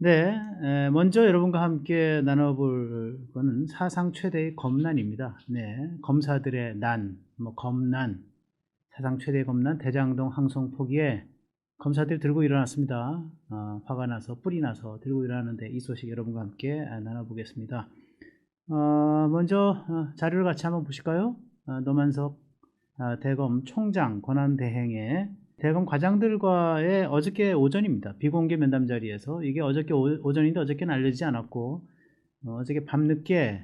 네, 먼저 여러분과 함께 나눠볼 거는 사상 최대의 검난입니다. 네, 검사들의 난, 검난, 사상 최대의 검난, 대장동 항송 포기에 검사들이 들고 일어났습니다. 화가 나서, 뿔이 나서 들고 일어나는데 이 소식 여러분과 함께 나눠보겠습니다. 먼저 자료를 같이 한번 보실까요? 노만석 대검 총장 권한대행의 대검 과장들과의 어저께 오전입니다. 비공개 면담 자리에서 이게 어저께 오전인데 어저께는 알려지지 않았고 어저께 밤늦게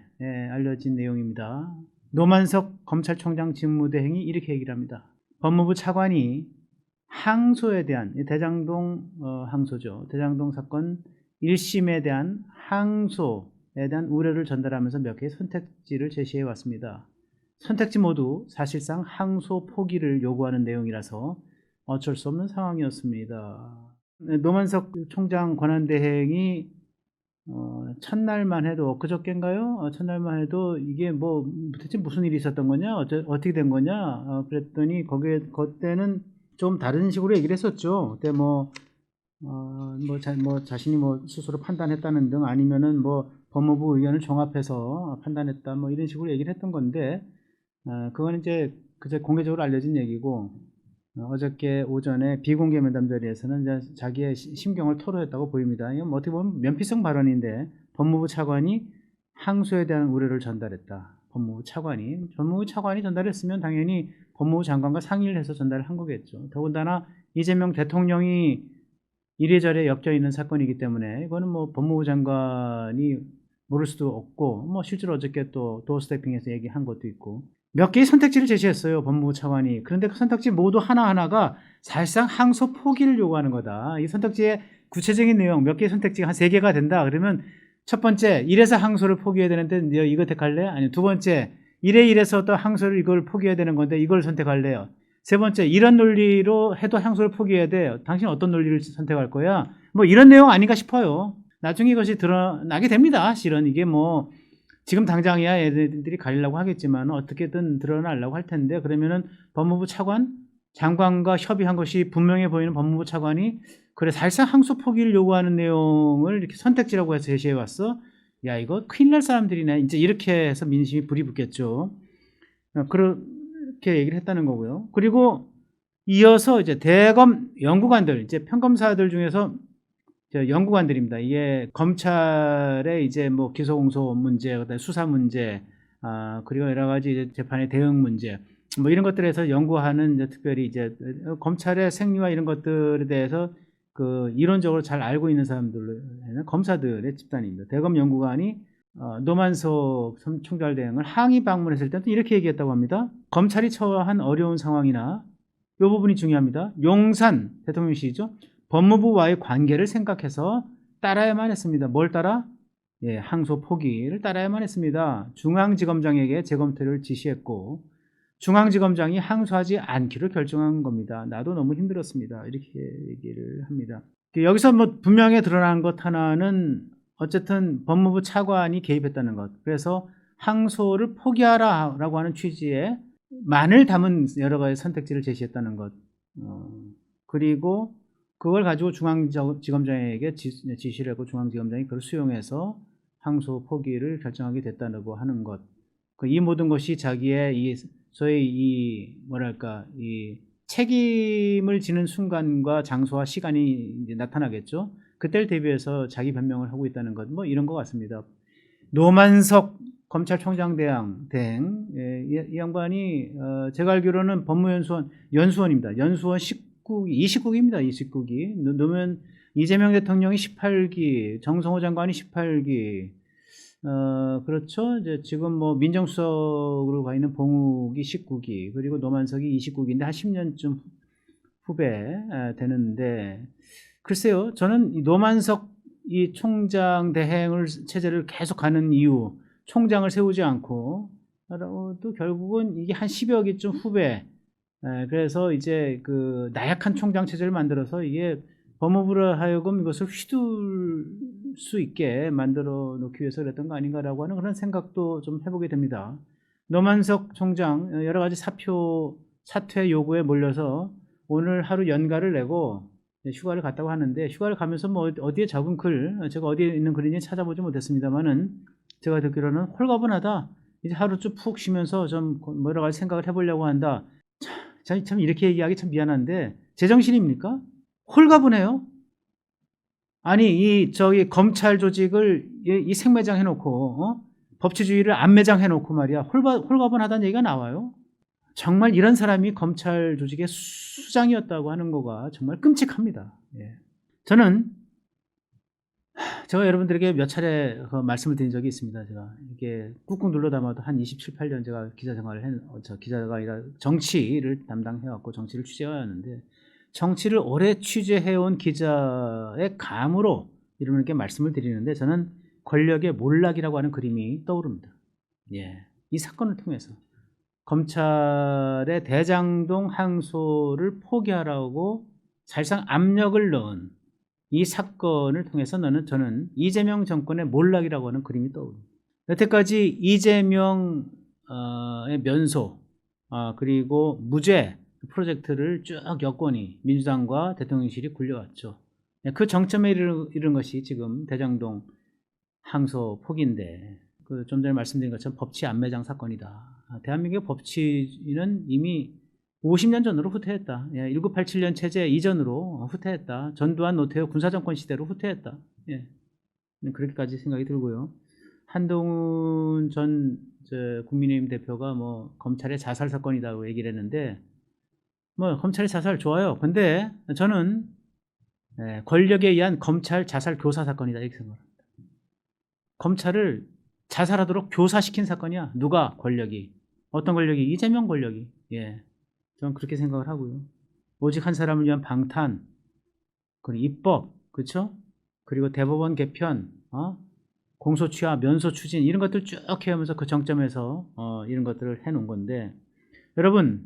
알려진 내용입니다. 노만석 검찰총장 직무대행이 이렇게 얘기를 합니다. 법무부 차관이 항소에 대한 대장동 항소죠. 대장동 사건 1심에 대한 항소에 대한 우려를 전달하면서 몇 개의 선택지를 제시해 왔습니다. 선택지 모두 사실상 항소 포기를 요구하는 내용이라서 어쩔 수 없는 상황이었습니다. 노만석 총장 권한대행이 첫날만 해도 그저께인가요? 첫날만 해도 이게 뭐 대체 무슨 일이 있었던 거냐? 어떻게 된 거냐? 그랬더니 그때는 좀 다른 식으로 얘기를 했었죠. 그때 자신이 스스로 판단했다는 등 아니면은 법무부 의견을 종합해서 판단했다 이런 식으로 얘기를 했던 건데 그건 이제 그제 공개적으로 알려진 얘기고 어저께 오전에 비공개 면담 자리에서는 이제 자기의 심경을 토로했다고 보입니다. 이건 어떻게 보면 면피성 발언인데 법무부 차관이 항소에 대한 우려를 전달했다. 법무부 차관이 전달했으면 당연히 법무부 장관과 상의를 해서 전달을 한 거겠죠. 더군다나 이재명 대통령이 이래저래 엮여 있는 사건이기 때문에 이거는 법무부 장관이 모를 수도 없고 실제로 어저께 또 도어스태핑에서 얘기한 것도 있고 몇 개의 선택지를 제시했어요. 법무부 차관이. 그런데 그 선택지 모두 하나하나가 사실상 항소 포기를 요구하는 거다. 이 선택지의 구체적인 내용 몇 개의 선택지가 한 3개가 된다. 그러면 첫 번째 이래서 항소를 포기해야 되는데 너 이거 택할래? 아니 두 번째 이래서 또 항소를 이걸 포기해야 되는 건데 이걸 선택할래요? 세 번째 이런 논리로 해도 항소를 포기해야 돼요. 당신 어떤 논리를 선택할 거야? 이런 내용 아닌가 싶어요. 나중에 이것이 드러나게 됩니다. 실은 이게 지금 당장이야 애들이 가리려고 하겠지만 어떻게든 드러나려고 할 텐데 그러면은 법무부 차관 장관과 협의한 것이 분명해 보이는 법무부 차관이 그래 사실상 항소 포기를 요구하는 내용을 이렇게 선택지라고 해서 제시해 왔어. 야 이거 큰일 날 사람들이네. 이제 이렇게 해서 민심이 불이 붙겠죠. 그렇게 얘기를 했다는 거고요. 그리고 이어서 이제 대검 연구관들 이제 평검사들 중에서 연구관들입니다. 이게 검찰의 이제 기소 공소 문제, 그다음에 수사 문제, 그리고 여러 가지 이제 재판의 대응 문제, 이런 것들에서 연구하는 이제 특별히 이제 검찰의 생리와 이런 것들에 대해서 그 이론적으로 잘 알고 있는 사람들로 검사들의 집단입니다. 대검 연구관이 노만석 총장 대행을 항의 방문했을 때도 이렇게 얘기했다고 합니다. 검찰이 처한 어려운 상황이나 이 부분이 중요합니다. 용산 대통령실이죠. 법무부와의 관계를 생각해서 따라야만 했습니다. 뭘 따라? 예, 항소 포기를 따라야만 했습니다. 중앙지검장에게 재검토를 지시했고 중앙지검장이 항소하지 않기로 결정한 겁니다. 나도 너무 힘들었습니다. 이렇게 얘기를 합니다. 여기서 분명히 드러난 것 하나는 어쨌든 법무부 차관이 개입했다는 것. 그래서 항소를 포기하라라고 하는 취지의 만을 담은 여러 가지 선택지를 제시했다는 것. 그리고 그걸 가지고 중앙지검장에게 지시를 했고 중앙지검장이 그걸 수용해서 항소 포기를 결정하게 됐다고 하는 것. 이 모든 것이 자기의 소위 이 책임을 지는 순간과 장소와 시간이 이제 나타나겠죠. 그때를 대비해서 자기 변명을 하고 있다는 것. 이런 것 같습니다. 노만석 검찰총장 대행, 이 양반이 제가 알기로는 연수원입니다. 연수원 29기입니다. 29기. 넣으면 이재명 대통령이 18기, 정성호 장관이 18기. 그렇죠. 이제 지금 민정수석으로 가 있는 봉욱이 19기, 그리고 노만석이 29기인데 한 10년쯤 후배 되는데 글쎄요. 저는 이 노만석 이 총장 대행을 체제를 계속 가는 이유, 총장을 세우지 않고 또 결국은 이게 한 10여 기쯤 후배. 그래서 이제 그 나약한 총장 체제를 만들어서 이게 법무부로 하여금 이것을 휘둘 수 있게 만들어 놓기 위해서 그랬던 거 아닌가라고 하는 그런 생각도 좀 해보게 됩니다. 노만석 총장 여러 가지 사퇴 요구에 몰려서 오늘 하루 연가를 내고 휴가를 갔다고 하는데 휴가를 가면서 뭐 어디에 적은 글 제가 어디에 있는 글인지 찾아보지 못했습니다만은 제가 듣기로는 홀가분하다. 이제 하루쯤 푹 쉬면서 좀 여러 가지 생각을 해보려고 한다. 참 이렇게 얘기하기 참 미안한데 제정신입니까? 홀가분해요. 아니 저기 검찰 조직을 이 생매장 해놓고 법치주의를 안매장 해놓고 말이야 홀가분하다는 얘기가 나와요. 정말 이런 사람이 검찰 조직의 수장이었다고 하는 거가 정말 끔찍합니다. 예. 저는 제가 여러분들에게 몇 차례 말씀을 드린 적이 있습니다. 제가 이게 꾹꾹 눌러 담아도 한 27, 8년 제가 기자 생활을 기자가 아니라 정치를 담당해왔고 정치를 취재해왔는데 정치를 오래 취재해온 기자의 감으로 이렇게 말씀을 드리는데 저는 권력의 몰락이라고 하는 그림이 떠오릅니다. 예. 이 사건을 통해서 검찰의 대장동 항소를 포기하라고 사실상 압력을 넣은 이 사건을 통해서 저는 이재명 정권의 몰락이라고 하는 그림이 떠오릅니다. 여태까지 이재명의 면소 그리고 무죄 프로젝트를 쭉 여권이 민주당과 대통령실이 굴려왔죠. 그 정점에 이른 것이 지금 대장동 항소 포기인데 좀 전에 말씀드린 것처럼 법치 안매장 사건이다. 대한민국의 법치는 이미 50년 전으로 후퇴했다. 1987년 체제 이전으로 후퇴했다. 전두환 노태우 군사정권 시대로 후퇴했다. 예. 그렇게까지 생각이 들고요. 한동훈 전 국민의힘 대표가 뭐 검찰의 자살 사건이라고 얘기를 했는데 뭐 검찰의 자살 좋아요. 근데 저는 권력에 의한 검찰 자살 교사 사건이다 이렇게 생각합니다. 검찰을 자살하도록 교사시킨 사건이야. 누가? 권력이. 어떤 권력이? 이재명 권력이. 예. 저는 그렇게 생각을 하고요. 오직 한 사람을 위한 방탄, 그리고 입법, 그렇죠? 그리고 대법원 개편, 공소취하, 면소 추진 이런 것들 쭉 해오면서 그 정점에서 이런 것들을 해놓은 건데 여러분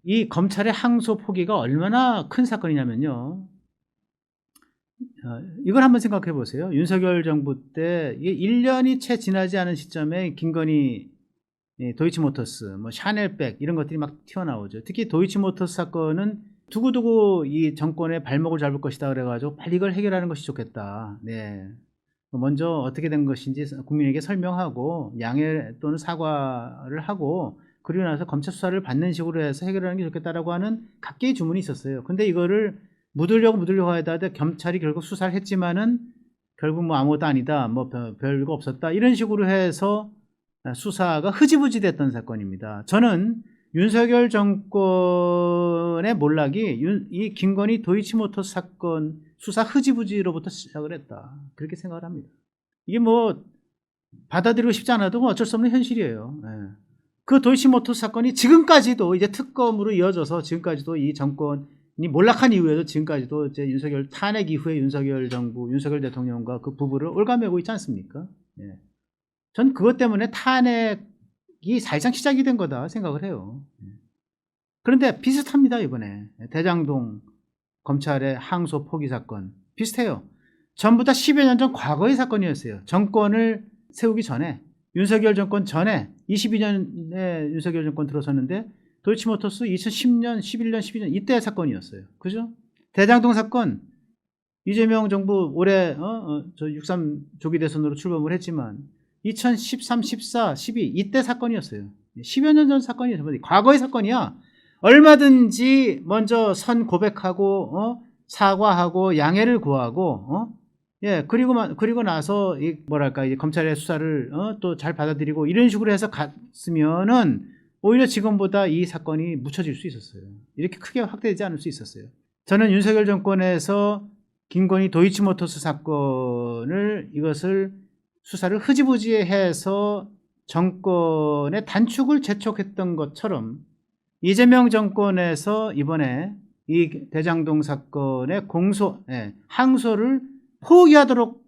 이 검찰의 항소 포기가 얼마나 큰 사건이냐면요. 이걸 한번 생각해 보세요. 윤석열 정부 때 1년이 채 지나지 않은 시점에 김건희 도이치모터스, 뭐 샤넬백 이런 것들이 막 튀어나오죠. 특히 도이치모터스 사건은 두고두고 이 정권의 발목을 잡을 것이다 그래가지고 빨리 이걸 해결하는 것이 좋겠다. 네. 먼저 어떻게 된 것인지 국민에게 설명하고 양해 또는 사과를 하고 그리고 나서 검찰 수사를 받는 식으로 해서 해결하는 게 좋겠다라고 하는 각계의 주문이 있었어요. 근데 이거를 묻으려고 하다 검찰이 결국 수사를 했지만은 결국 뭐 아무것도 아니다, 뭐 별거 없었다 이런 식으로 해서 수사가 흐지부지 됐던 사건입니다. 저는 윤석열 정권의 몰락이 이 김건희 도이치모터스 사건 수사 흐지부지로부터 시작을 했다. 그렇게 생각을 합니다. 이게 뭐 받아들이고 싶지 않아도 어쩔 수 없는 현실이에요. 그 도이치모터스 사건이 지금까지도 이제 특검으로 이어져서 지금까지도 이 정권이 몰락한 이후에도 지금까지도 이제 윤석열 탄핵 이후에 윤석열 정부, 윤석열 대통령과 그 부부를 올가매고 있지 않습니까? 전 그것 때문에 탄핵이 사실상 시작이 된 거다 생각을 해요. 그런데 비슷합니다. 이번에 대장동 검찰의 항소 포기 사건 비슷해요. 전부 다 10여 년 전 과거의 사건이었어요. 정권을 세우기 전에 윤석열 정권 전에 22년에 윤석열 정권 들어섰는데 도이치모터스 2010년, 11년, 12년 이때 사건이었어요. 그죠? 대장동 사건 이재명 정부 올해 저63 조기 대선으로 출범을 했지만 2013, 14, 12 이때 사건이었어요. 10여 년 전 사건이에요. 과거의 사건이야. 얼마든지 먼저 선 고백하고 사과하고 양해를 구하고 그리고 나서 이 검찰의 수사를 또 잘 받아들이고 이런 식으로 해서 갔으면은 오히려 지금보다 이 사건이 묻혀질 수 있었어요. 이렇게 크게 확대되지 않을 수 있었어요. 저는 윤석열 정권에서 김건희 도이치모터스 사건을 이것을 수사를 흐지부지해서 정권의 단축을 재촉했던 것처럼 이재명 정권에서 이번에 이 대장동 사건의 항소를 포기하도록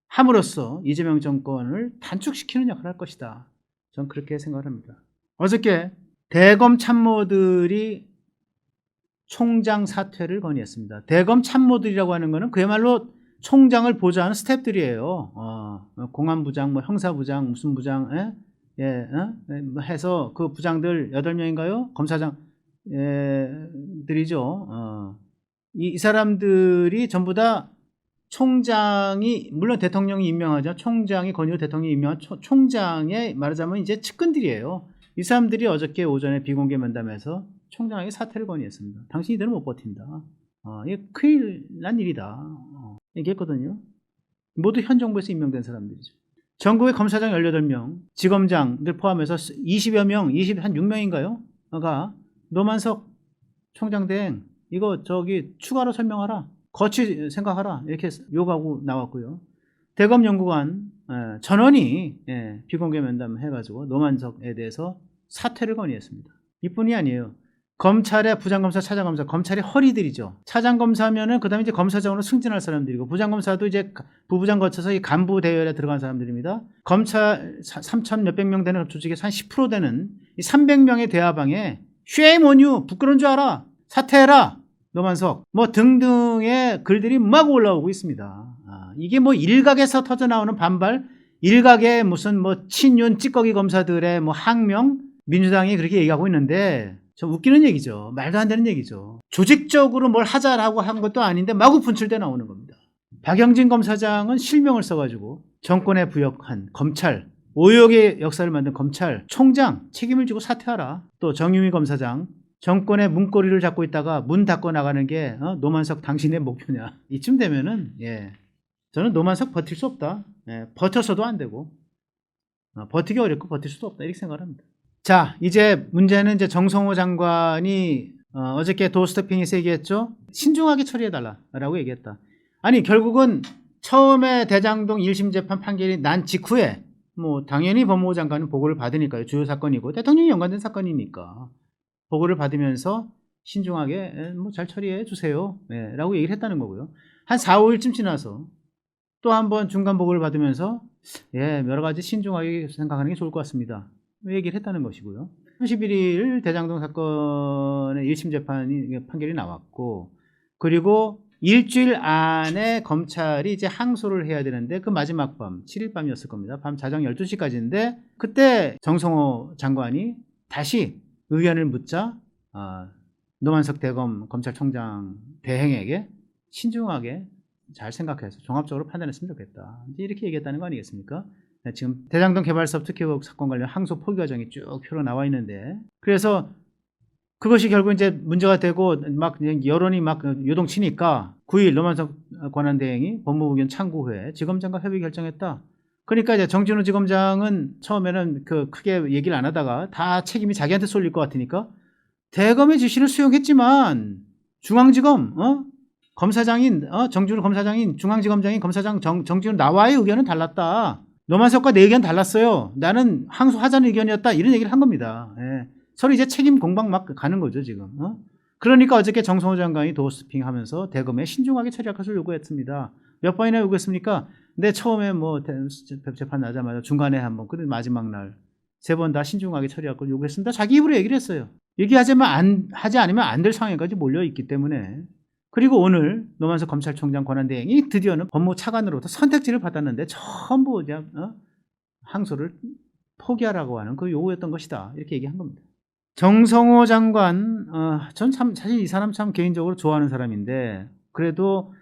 함으로써 이재명 정권을 단축시키는 역할을 할 것이다. 저는 그렇게 생각을 합니다. 어저께 대검 참모들이 총장 사퇴를 건의했습니다. 대검 참모들이라고 하는 것은 그야말로 총장을 보좌하는 스태프들이에요. 공안부장, 뭐 형사부장, 무슨 부장, 해서 그 부장들 8명인가요? 검사장 들이죠. 이 사람들이 전부 다 총장이, 물론 대통령이 임명하죠. 총장이 권유로 대통령이 임명한 총장의 말하자면 이제 측근들이에요. 이 사람들이 어저께 오전에 비공개 면담에서 총장에게 사퇴를 건의했습니다. 당신 이대로 못 버틴다. 이게 큰일 난 일이다. 얘기했거든요. 모두 현 정부에서 임명된 사람들이죠. 전국의 검사장 18명, 지검장들 포함해서 20여 명, 한 6명인가요? 가 노만석 총장 대행 이거 추가로 설명하라. 거치 생각하라. 이렇게 요구하고 나왔고요. 대검 연구관 전원이 비공개 면담 해가지고 노만석에 대해서 사퇴를 건의했습니다. 이뿐이 아니에요. 검찰의 부장검사, 차장검사, 검찰이 허리들이죠. 차장검사면은 그 다음에 이제 검사장으로 승진할 사람들이고, 부장검사도 이제 부부장 거쳐서 이 간부 대열에 들어간 사람들입니다. 검찰 3천 몇백 명 되는 조직에서 한 10% 되는 이 300명의 대화방에 shame on you, 부끄러운 줄 알아, 사퇴해라, 노만석, 뭐 등등의 글들이 막 올라오고 있습니다. 이게 뭐 일각에서 터져 나오는 반발, 일각의 무슨 뭐 친윤 찌꺼기 검사들의 뭐 항명, 민주당이 그렇게 얘기하고 있는데, 좀 웃기는 얘기죠. 말도 안 되는 얘기죠. 조직적으로 뭘 하자라고 한 것도 아닌데 마구 분출돼 나오는 겁니다. 박영진 검사장은 실명을 써가지고 정권에 부역한 검찰, 오역의 역사를 만든 검찰 총장 책임을 지고 사퇴하라. 또 정유미 검사장, 정권의 문고리를 잡고 있다가 문 닫고 나가는 게 노만석 당신의 목표냐. 이쯤 되면은 저는 노만석 버틸 수 없다. 버텨서도 안 되고 버티기 어렵고 버틸 수도 없다. 이렇게 생각합니다. 자, 이제 문제는 이제 정성호 장관이 어저께 도어스태핑에서 얘기했죠. 신중하게 처리해달라라고 얘기했다. 아니 결국은 처음에 대장동 1심 재판 판결이 난 직후에 뭐 당연히 법무부 장관은 보고를 받으니까요. 주요 사건이고 대통령이 연관된 사건이니까 보고를 받으면서 신중하게 뭐 잘 처리해 주세요 라고 얘기를 했다는 거고요. 한 4, 5일쯤 지나서 또 한번 중간 보고를 받으면서 여러 가지 신중하게 생각하는 게 좋을 것 같습니다. 얘기를 했다는 것이고요. 31일 대장동 사건의 1심 재판이 판결이 나왔고, 그리고 일주일 안에 검찰이 이제 항소를 해야 되는데 그 마지막 밤, 7일 밤이었을 겁니다. 밤 자정 12시까지인데 그때 정성호 장관이 다시 의견을 묻자 노만석 대검 검찰총장 대행에게 신중하게 잘 생각해서 종합적으로 판단했으면 좋겠다. 이제 이렇게 얘기했다는 거 아니겠습니까? 지금 대장동 개발사업 특혜 의혹 사건 관련 항소 포기 과정이 쭉 표로 나와 있는데, 그래서 그것이 결국 이제 문제가 되고 막 여론이 막 요동치니까 9일 노만석 권한대행이 법무부 의견 창구 후에 지검장과 협의 결정했다. 그러니까 이제 정진우 지검장은 처음에는 크게 얘기를 안 하다가 다 책임이 자기한테 쏠릴 것 같으니까 대검의 지시를 수용했지만 중앙지검 검사장인 정진우 검사장인 중앙지검장인 검사장 정진우 나와의 의견은 달랐다. 노만석과 내 의견 달랐어요. 나는 항소하자는 의견이었다. 이런 얘기를 한 겁니다. 서로 이제 책임 공방 막 가는 거죠, 지금. 그러니까 어저께 정성호 장관이 도어스태핑 하면서 대검에 신중하게 처리할 것을 요구했습니다. 몇 번이나 요구했습니까? 근데 처음에 뭐 재판 나자마자 중간에 한 번, 그리고 마지막 날 3번 다 신중하게 처리할 걸 요구했습니다. 자기 입으로 얘기를 했어요. 하지 않으면 안 될 상황까지 몰려있기 때문에. 그리고 오늘 노만석 검찰총장 권한대행이 드디어는 법무부 차관으로부터 선택지를 받았는데 전부 그냥 항소를 포기하라고 하는 그 요구였던 것이다. 이렇게 얘기한 겁니다. 정성호 장관, 전 참 사실 이 사람 참 개인적으로 좋아하는 사람인데 그래도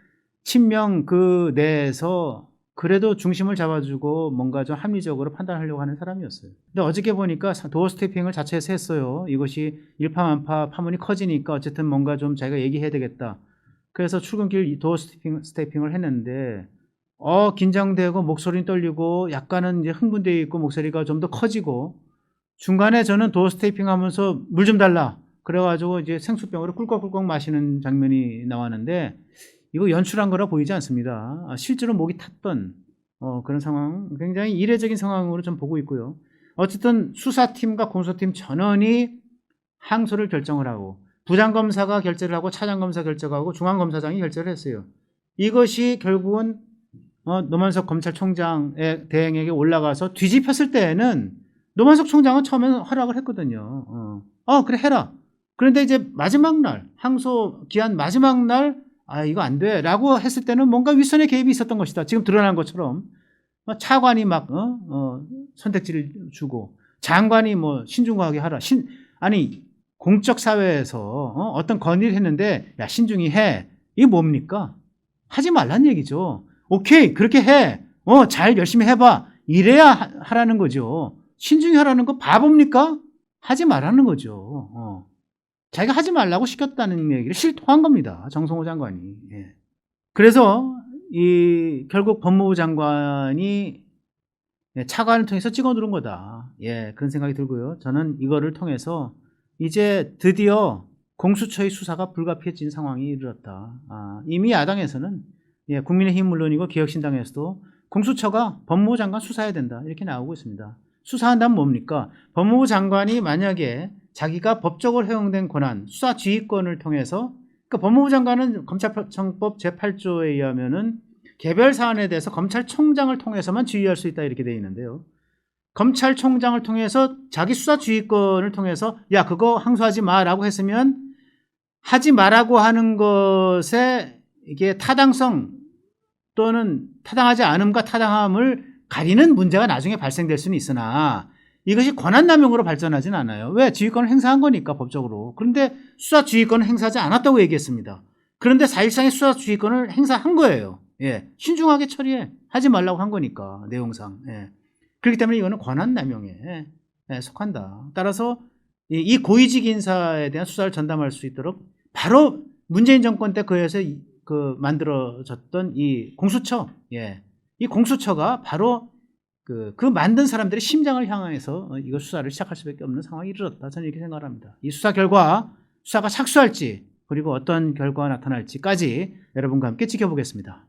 친명 그 내에서 그래도 중심을 잡아주고 뭔가 좀 합리적으로 판단하려고 하는 사람이었어요. 근데 어저께 보니까 도어스태핑을 자체에서 했어요. 이것이 일파만파 파문이 커지니까 어쨌든 뭔가 좀 자기가 얘기해야 되겠다. 그래서 출근길 도어스태핑을 했는데 긴장되고 목소리 떨리고 약간은 이제 흥분되어 있고 목소리가 좀 더 커지고 중간에 저는 도어스태핑 하면서 물 좀 달라 그래가지고 이제 생수병으로 꿀꺽꿀꺽 마시는 장면이 나왔는데 이거 연출한 거라 보이지 않습니다. 실제로 목이 탔던 그런 상황, 굉장히 이례적인 상황으로 좀 보고 있고요. 어쨌든 수사팀과 공소팀 전원이 항소를 결정을 하고 부장검사가 결재를 하고 차장검사 결정하고 중앙검사장이 결재를 했어요. 이것이 결국은 노만석 검찰총장의 대행에게 올라가서 뒤집혔을 때에는 노만석 총장은 처음에는 허락을 했거든요. 그래 해라. 그런데 이제 마지막 날 항소 기한 마지막 날 이거 안 돼 라고 했을 때는 뭔가 윗선의 개입이 있었던 것이다. 지금 드러난 것처럼 차관이 막 선택지를 주고 장관이 뭐 신중하게 하라. 아니 공적 사회에서 어떤 건의를 했는데 야 신중히 해 이게 뭡니까? 하지 말란 얘기죠. 오케이, 그렇게 해. 잘 열심히 해봐. 이래야 하라는 거죠. 신중히 하라는 거 바보입니까? 하지 말라는 거죠. 자기가 하지 말라고 시켰다는 얘기를 실토한 겁니다. 정성호 장관이. 예. 그래서 결국 법무부 장관이 차관을 통해서 찍어 누른 거다. 예, 그런 생각이 들고요. 저는 이거를 통해서 이제 드디어 공수처의 수사가 불가피해진 상황이 이르렀다. 이미 야당에서는 국민의힘 물론이고 개혁신당에서도 공수처가 법무부 장관 수사해야 된다. 이렇게 나오고 있습니다. 수사한다면 뭡니까? 법무부 장관이 만약에 자기가 법적으로 허용된 권한, 수사 지휘권을 통해서, 그러니까 법무부 장관은 검찰청법 제8조에 의하면은 개별 사안에 대해서 검찰총장을 통해서만 지휘할 수 있다 이렇게 되어 있는데요. 검찰총장을 통해서 자기 수사 지휘권을 통해서 야 그거 항소하지 마라고 했으면 하지 마라고 하는 것에 이게 타당성 또는 타당하지 않음과 타당함을 가리는 문제가 나중에 발생될 수는 있으나 이것이 권한남용으로 발전하진 않아요. 왜? 지휘권을 행사한 거니까 법적으로. 그런데 수사 지휘권을 행사하지 않았다고 얘기했습니다. 그런데 4.13의 수사 지휘권을 행사한 거예요. 예, 신중하게 처리해. 하지 말라고 한 거니까 내용상. 예. 그렇기 때문에 이거는 권한남용에 속한다. 따라서 이 고위직 인사에 대한 수사를 전담할 수 있도록 바로 문재인 정권 때 그에서 만들어졌던 이 공수처, 이 공수처가 바로 그 만든 사람들의 심장을 향해서 이거 수사를 시작할 수밖에 없는 상황이 이르렀다. 저는 이렇게 생각합니다. 이 수사 결과 수사가 착수할지 그리고 어떤 결과가 나타날지까지 여러분과 함께 지켜보겠습니다.